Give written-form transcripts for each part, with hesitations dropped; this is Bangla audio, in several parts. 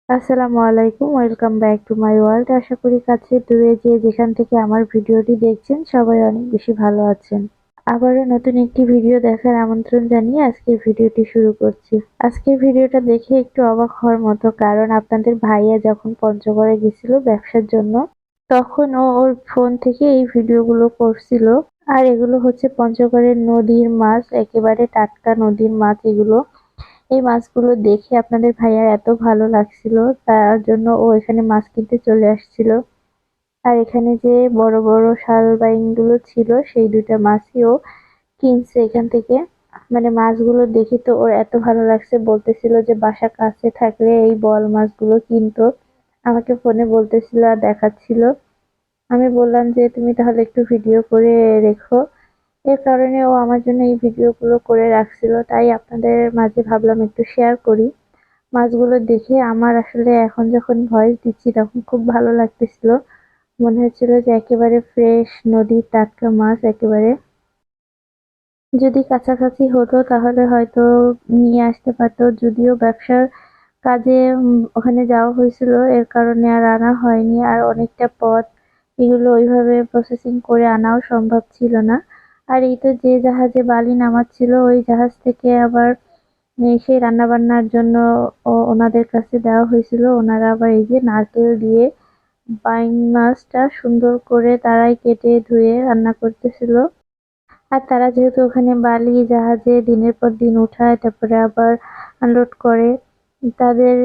আসসালামু আলাইকুম। Welcome back to my world. আশা করি কাছে দূরে যে যেখান থেকে আমার ভিডিওটি দেখছেন সবাই অনেক বেশি ভালো আছেন। আবারও নতুন একটি ভিডিও দেখার আমন্ত্রণ জানিয়ে আজকের ভিডিওটি শুরু করছি। আজকের ভিডিওটা দেখে একটু অবাক হওয়ার মতো, কারণ আপনাদের ভাইয়া যখন পঞ্চগড়ে গেছিল ব্যবসার জন্য, তখন ও ওর ফোন থেকে এই ভিডিওগুলো করছিল। আর এগুলো হচ্ছে পঞ্চগড়ের নদীর মাছ, একেবারে টাটকা নদীর মাছ এগুলো। এই মাছগুলো দেখে আপনাদের ভাইয়ার এত ভালো লাগছিল, তার জন্য ও এখানে মাছ কিনতে চলে আসছিল। আর এখানে যে বড় বড় শাল বাইন গুলো ছিল, সেই দুইটা মাছই ও কিনছে এখান থেকে। মানে মাছগুলো দেখে তো ওর এত ভালো লাগছে, বলতেছিল যে বাসা কাছে থাকলে এই বল মাছগুলো কিনতো। আমাকে ফোনে বলতেছিল আর দেখাচ্ছিল। আমি বললাম যে তুমি তাহলে একটু ভিডিও করে রেখো। এর কারণে ও আমার জন্য এই ভিডিওগুলো করে রাখছিল, তাই আপনাদের মাঝে ভাবলাম একটু শেয়ার করি। মাছগুলো দেখে আমার আসলে এখন যখন ভয়েস দিচ্ছি তখন খুব ভালো লাগতেছিল। মনে হচ্ছিল যে একেবারে ফ্রেশ নদীর টাটকা মাছ একেবারে। যদি কাছাকাছি হতো তাহলে হয়তো নিয়ে আসতে পারতো, যদিও ব্যবসার কাজে ওখানে যাওয়া হয়েছিল, এর কারণে আর আনা হয়নি। আর অনেকটা পথ, এগুলো ওইভাবে প্রসেসিং করে আনাও সম্ভব ছিল না। আর এই তো যে জাহাজে বালি নামাচ্ছিল, ওই জাহাজ থেকে আবার সেই রান্নাবান্নার জন্য ওনাদের কাছে দেওয়া হয়েছিল। ওনারা আবার এই যে নারকেল দিয়ে বাইং মাছটা সুন্দর করে তারাই কেটে ধুয়ে রান্না করতেছিল। আর তারা যেহেতু ওখানে বালি জাহাজে দিনের পর দিন উঠায়, তারপরে আবার আনলোড করে, তাদের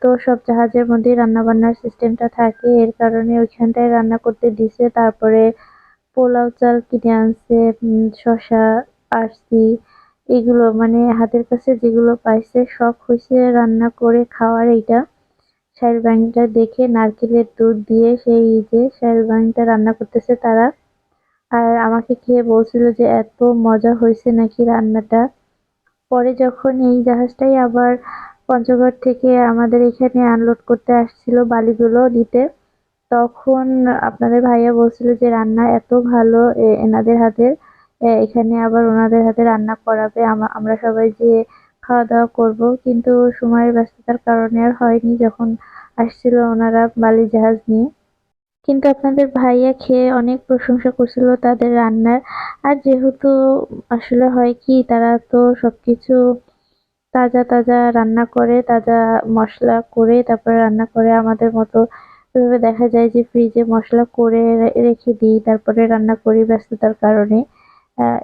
তো সব জাহাজের মধ্যেই রান্না বান্নার সিস্টেমটা থাকে, এর কারণে ওইখানটায় রান্না করতে দিছে। তারপরে পোলাও চাল কিনে আনছে, শসা, আরশি, এগুলো মানে হাতের কাছে যেগুলো পাইছে শখ হইছে রান্না করে খাওয়ার। এইটা শাইরবাইনটা দেখে নারকেলের দুধ দিয়ে সেই যে শাইরবাইনটা রান্না করতেছে তারা। আর আমাকে খেয়ে বলছিল যে এত মজা হয়েছে নাকি রান্নাটা। পরে যখন এই জাহাজটাই আবার পঞ্চগড় থেকে আমাদের এখানে আনলোড করতে আসছিল বালিগুলো দিতে, তখন আপনাদের ভাইয়া বলছিল যে রান্না এত ভালো এনাদের হাতের। এখানে আবার ওনাদের হাতে রান্না করাবে, আমরা সবাই যেয়ে খাওয়া দাওয়া করব। কিন্তু সময়ের ব্যস্ততার কারণে আর হয়নি যখন আসছিল ওনারা বালি জাহাজ নিয়ে। কিন্তু আপনাদের ভাইয়া খেয়ে অনেক প্রশংসা করছিল তাদের রান্নার। আর যেহেতু আসলে হয় কি, তারা তো সবকিছু তাজা তাজা রান্না করে, তাজা মশলা করে তারপরে রান্না করে। আমাদের মতো এভাবে দেখা যায় যে ফ্রিজে মশলা করে রেখে দিই, তারপরে রান্না করি ব্যস্ততার কারণে।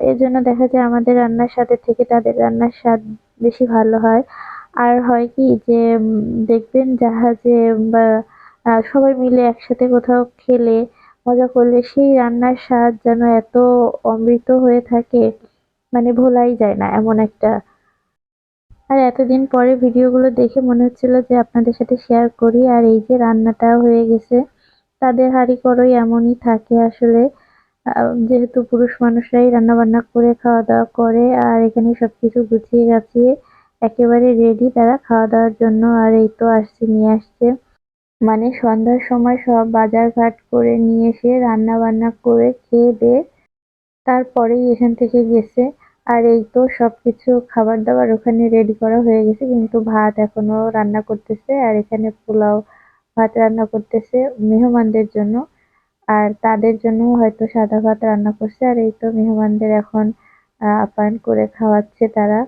এর জন্য দেখা যায় আমাদের রান্নার স্বাদের থেকে তাদের রান্নার স্বাদ বেশি ভালো হয়। আর হয় কি যে দেখবেন জাহাজে বা সবাই মিলে একসাথে কোথাও খেলে মজা করলে সেই রান্নার স্বাদ যেন এত অমৃত হয়ে থাকে, মানে ভোলাই যায় না এমন একটা। আর এতদিন পরে ভিডিওগুলো দেখে মনে হচ্ছিল যে আপনাদের সাথে শেয়ার করি। আর এই যে রান্নাটা হয়ে গেছে, তাদের হাঁড়ি কড়াই এমনই থাকে আসলে। যেহেতু পুরুষ মানুষরাই রান্না বান্না করে খাওয়া দাওয়া করে, আর এখানে সবকিছু গুছিয়ে গাছিয়ে একেবারে রেডি তারা খাওয়া দাওয়ার জন্য। আর এই তো আসছে, নিয়ে আসছে, মানে সন্ধ্যার সময় সব বাজার ঘাট করে নিয়ে এসে রান্না বান্না করে খেয়ে দিয়ে তারপরেই এখান থেকে গেছে। আর এই তো সবকিছু খাবার দাবার ওখানে রেডি করা হয়ে গেছে, কিন্তু ভাত এখনো রান্না করতেছে। আর এখানে পোলাও ভাত রান্না করতেছে মেহমানদের জন্য। আর তাদের জন্য হয়তো সাদা ভাত রান্না করছে। আর এই তো মেহমানদের এখন আপ্যায়ন করে খাওয়াচ্ছে তারা।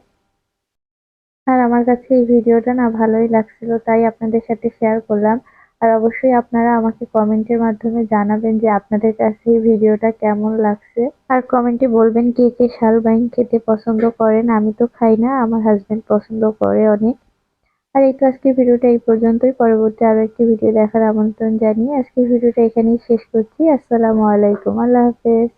আর আমার কাছে এই ভিডিওটা না ভালোই লাগছিল, তাই আপনাদের সাথে শেয়ার করলাম। আর অবশ্যই আপনারা আমাকে কমেন্টের মাধ্যমে জানাবেন যে আপনাদের কাছে এই ভিডিওটা কেমন লাগছে। আর কমেন্টে বলবেন কে কে শাল বাইন খেতে পছন্দ করেন। আমি তো খাই না, আমার হাজবেন্ড পছন্দ করে অনেক। আর এই তো আজকের ভিডিওটা এই পর্যন্তই। পরবর্তী আরো একটি ভিডিও দেখার আমন্ত্রণ জানিয়ে আজকের ভিডিওটা এখানেই শেষ করছি। আসসালামু আলাইকুম, আল্লাহ হাফেজ।